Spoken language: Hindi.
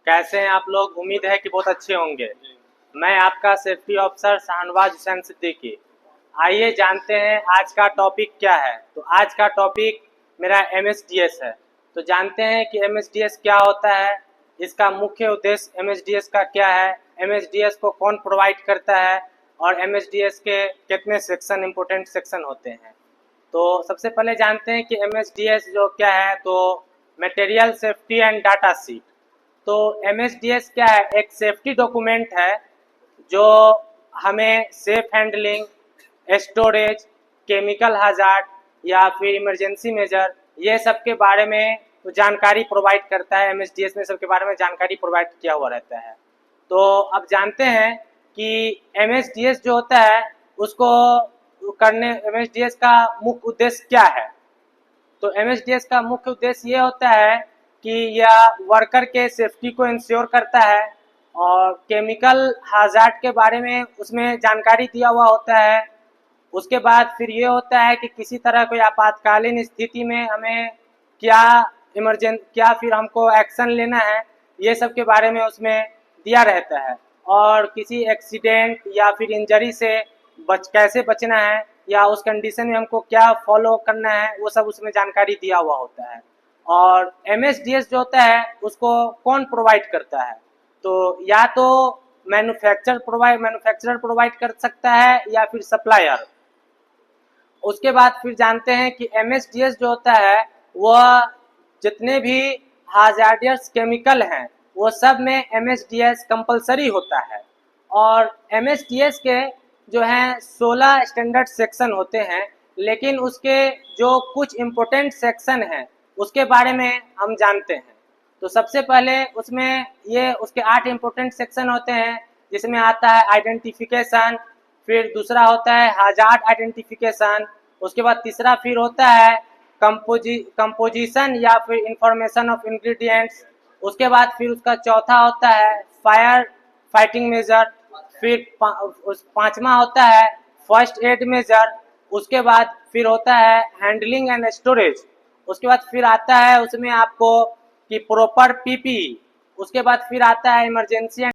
कैसे हैं आप लोग? उम्मीद है कि बहुत अच्छे होंगे। मैं आपका सेफ्टी ऑफिसर शाहनवाज हुसैन सिद्दीकी। आइए जानते हैं आज का टॉपिक क्या है। तो आज का टॉपिक मेरा एमएसडीएस है। तो जानते हैं कि एमएसडीएस क्या होता है, इसका मुख्य उद्देश्य एमएसडीएस का क्या है, एमएसडीएस को कौन प्रोवाइड करता है और एमएसडीएस के कितने सेक्शन, इम्पोर्टेंट सेक्शन होते हैं। तो सबसे पहले जानते हैं कि एमएसडीएस जो क्या है। तो material safety and data sheet. तो एमएसडीएस क्या है? एक सेफ्टी डॉक्यूमेंट है जो हमें safe handling, storage, chemical hazard या फिर इमरजेंसी मेजर, ये सब के बारे में तो जानकारी प्रोवाइड करता है। एमएसडीएस में सबके बारे में जानकारी प्रोवाइड किया हुआ रहता है। तो अब जानते हैं कि एमएसडीएस जो होता है उसको करने, एमएसडीएस का मुख्य उद्देश्य क्या है। तो एमएसडीएस का मुख्य उद्देश्य ये होता है कि यह वर्कर के सेफ्टी को इंश्योर करता है और केमिकल हाजार्ड के बारे में उसमें जानकारी दिया हुआ होता है। उसके बाद फिर ये होता है कि किसी तरह कोई आपातकालीन स्थिति में हमें क्या क्या फिर हमको एक्शन लेना है, ये सब के बारे में उसमें दिया रहता है। और किसी एक्सीडेंट या फिर इंजरी से कैसे बचना है या उस कंडीशन में हमको क्या फॉलो करना है, वो सब उसमें जानकारी दिया हुआ होता है। और एमएसडीएस जो होता है उसको कौन प्रोवाइड करता है? तो या तो मैन्युफैक्चरर प्रोवाइड कर सकता है या फिर सप्लायर। उसके बाद फिर जानते हैं कि एमएसडीएस जो होता है वह जितने भी हाजार्डियस केमिकल हैं वो सब में एमएसडीएस कंपलसरी होता है। और एमएसडीएस के जो हैं 16 स्टैंडर्ड सेक्शन होते हैं, लेकिन उसके जो कुछ इम्पोर्टेंट सेक्शन हैं उसके बारे में हम जानते हैं। तो सबसे पहले उसमें ये उसके 8 इम्पोर्टेंट सेक्शन होते हैं, जिसमें आता है आइडेंटिफिकेशन, फिर दूसरा होता है हाजार्ड आइडेंटिफिकेशन, उसके बाद तीसरा फिर होता है कंपोजिशन या फिर इंफॉर्मेशन ऑफ इंग्रेडिएंट्स, उसके बाद फिर उसका चौथा होता है फायर फाइटिंग मेजर, फिर पांचवा होता है फर्स्ट एड मेजर, उसके बाद फिर होता है हैंडलिंग एंड स्टोरेज, उसके बाद फिर आता है उसमें आपको कि प्रॉपर पीपी, उसके बाद फिर आता है इमरजेंसी